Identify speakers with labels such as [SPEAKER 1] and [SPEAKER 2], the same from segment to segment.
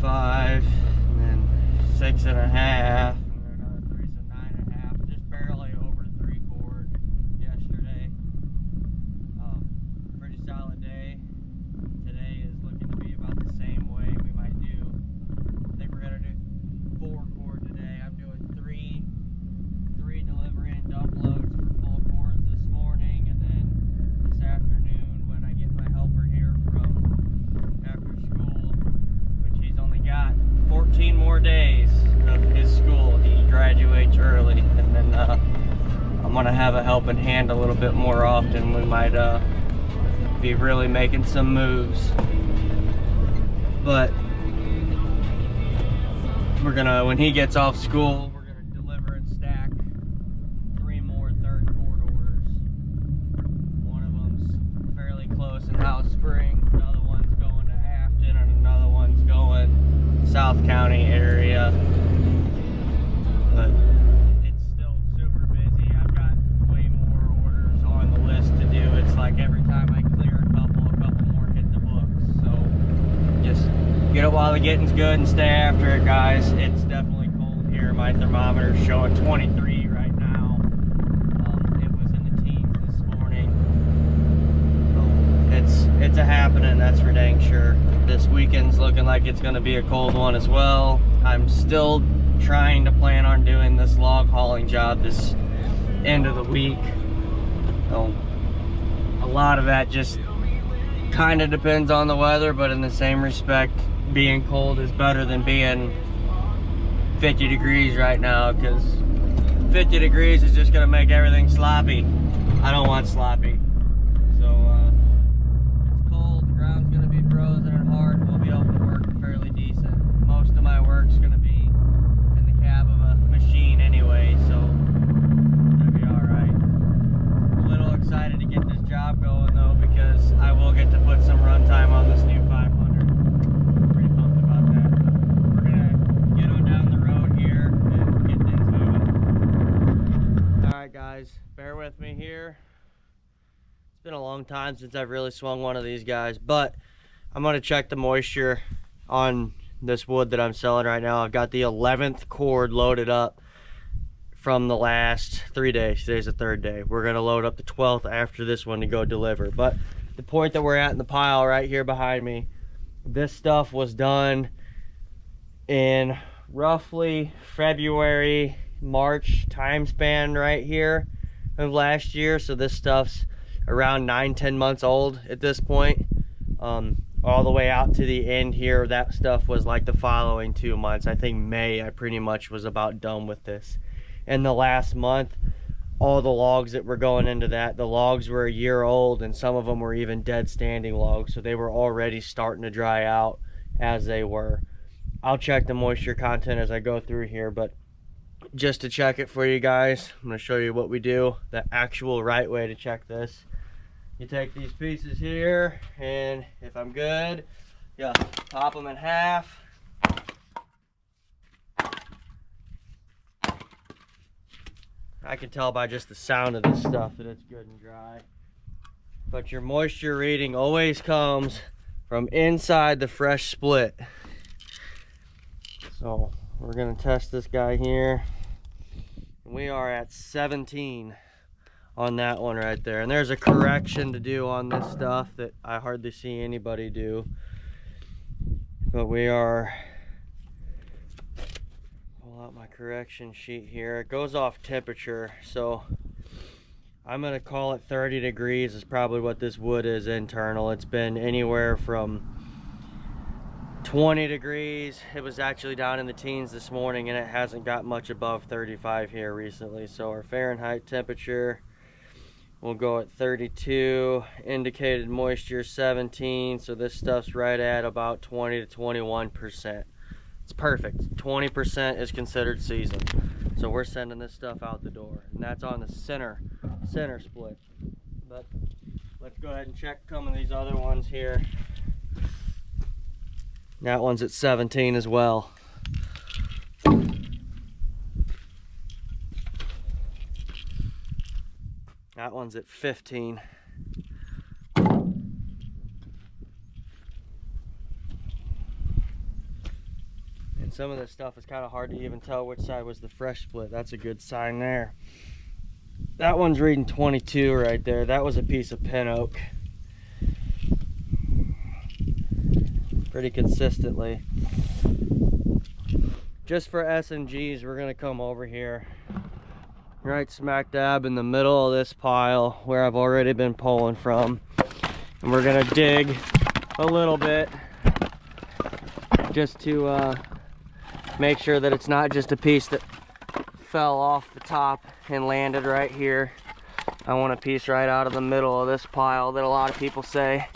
[SPEAKER 1] 5, and then 6.5, and then another 3, so 9.5. Just barely over 3 cord yesterday. Pretty solid day. Today is looking to be about the same way. We might do, I think we're gonna do 4 cord today. I'm doing three delivery and dump loads for full cords this morning, and then this afternoon when I get my helper here from after school, which he's only got 14 more days of his school. He graduates early, and then I'm gonna have a helping hand a little bit more often. We might be really making some moves, but we're gonna, when he gets off school, we're gonna deliver and stack 3 more third cord orders. One of them's fairly close in House Springs, another one's going to Afton, and another one's going South County area. But it's still super busy. I've got way more orders on the list to do. It's like every time I clear a couple more hit the books. So just get it while the getting's good and stay after it, guys. It's definitely cold here. My thermometer's showing 23 right now. It was in the teens this morning. So it's a happening, that's for dang sure. This weekend's looking like it's going to be a cold one as well. I'm still trying to plan on doing this log hauling job this end of the week. So a lot of that just kind of depends on the weather, but in the same respect, being cold is better than being 50 degrees right now, because 50 degrees is just going to make everything sloppy. I don't want sloppy. So it's cold, the ground's going to be frozen and hard. We'll be able to work fairly decent. Most of my work's going to be in the cab of a machine anyway, so it'll be alright. I'm a little excited to get this job going though, because I will get to put some runtime on this new 500. I'm pretty pumped about that. We're gonna get on down the road here and get things moving. Alright guys, bear with me here. It's been a long time since I've really swung one of these guys, but I'm gonna check the moisture on this wood that I'm selling right now. I've got the 11th cord loaded up from the last 3 days. Today's the 3rd day. We're gonna load up the 12th after this one to go deliver. But the point that we're at in the pile right here behind me, this stuff was done in roughly February, March time span right here of last year. So this stuff's around 9-10 months old at this point. All the way out to the end here, that stuff was like the following 2 months. I think May, I pretty much was about done with this. In the last month, all the logs that were going into that, the logs were a year old, and some of them were even dead standing logs, so they were already starting to dry out as they were. I'll check the moisture content as I go through here, but just to check it for you guys, I'm going to show you what we do, the actual right way to check this. You take these pieces here, and if I'm good, yeah, pop them in half. I can tell by just the sound of this stuff that it's good and dry. But your moisture reading always comes from inside the fresh split. So we're gonna test this guy here. We are at 17 on that one right there. And there's a correction to do on this stuff that I hardly see anybody do. But we are, pull out my correction sheet here. It goes off temperature, so I'm gonna call it 30 degrees is probably what this wood is internal. It's been anywhere from 20 degrees. It was actually down in the teens this morning, and it hasn't got much above 35 here recently. So our Fahrenheit temperature, we'll go at 32, indicated moisture 17, so this stuff's right at about 20 to 21%. It's perfect. 20% is considered seasoned. So we're sending this stuff out the door, and that's on the center split. But let's go ahead and check some of these other ones here. That one's at 17 as well. That one's at 15. And some of this stuff is kind of hard to even tell which side was the fresh split. That's a good sign there. That one's reading 22 right there. That was a piece of pin oak. Pretty consistently. Just for S&Gs, we're gonna come over here, right smack dab in the middle of this pile where I've already been pulling from. And we're gonna dig a little bit just to make sure that it's not just a piece that fell off the top and landed right here. I want a piece right out of the middle of this pile that a lot of people say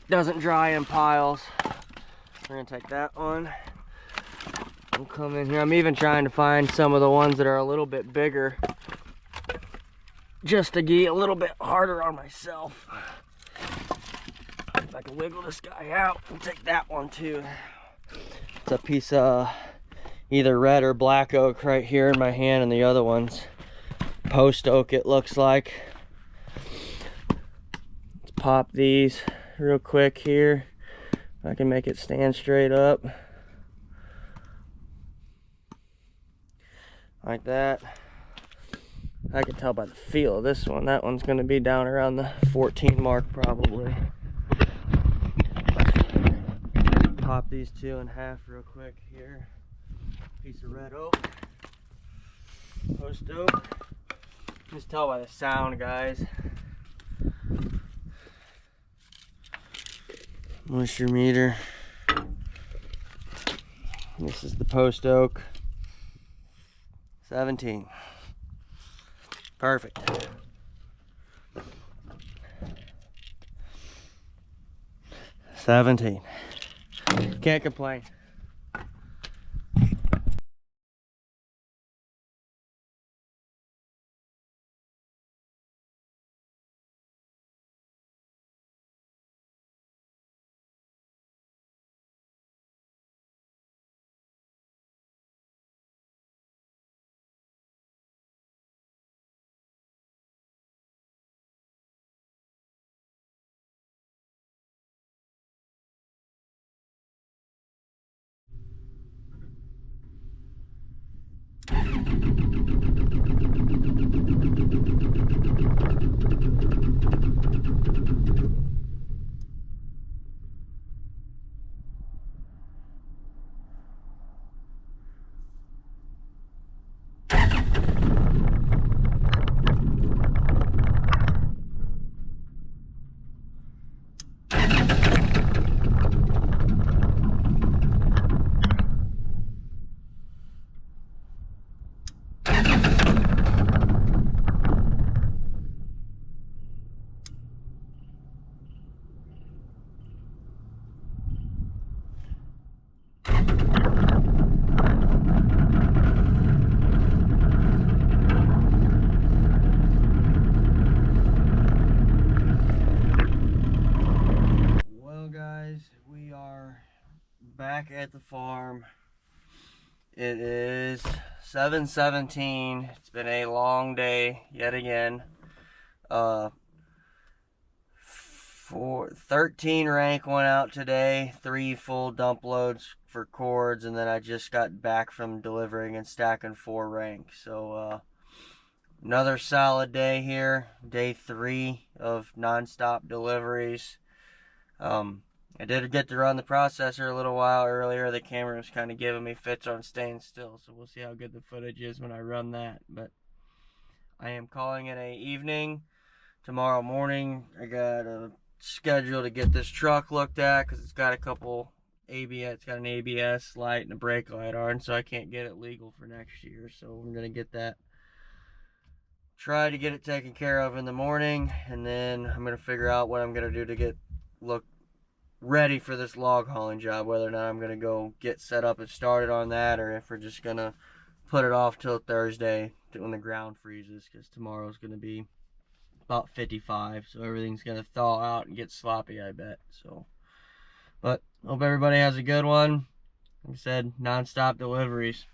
[SPEAKER 1] doesn't dry in piles. We're gonna take that one. We'll come in here. I'm even trying to find some of the ones that are a little bit bigger, just to get a little bit harder on myself. If I can wiggle this guy out, and take that one too. It's a piece of either red or black oak right here in my hand, and the other one's post oak, it looks like. Let's pop these real quick here. If I can make it stand straight up. Like that. I can tell by the feel of this one. That one's gonna be down around the 14 mark probably. Pop these two in half real quick here. Piece of red oak. Post oak. Just tell by the sound, guys. Moisture meter. This is the post oak. 17. Perfect. $17. Can't complain. Back at the farm. It is 7:17. It's been a long day yet again. 13 rank went out today, 3 full dump loads for cords, and then I just got back from delivering and stacking 4 rank. So another solid day here, day 3 of non-stop deliveries. I did get to run the processor a little while earlier. The camera was kind of giving me fits on staying still, so we'll see how good the footage is when I run that. But I am calling it a evening. Tomorrow morning, I got a schedule to get this truck looked at because it's got a couple ABS. It's got an ABS light and a brake light on, so I can't get it legal for next year. So I'm gonna get that. Try to get it taken care of in the morning, and then I'm gonna figure out what I'm gonna do to look ready for this log hauling job, whether or not I'm gonna go get set up and started on that, or if we're just gonna put it off till Thursday when the ground freezes, because tomorrow's gonna be about 55, so everything's gonna thaw out and get sloppy, I bet. So, but hope everybody has a good one. Like I said, non-stop deliveries.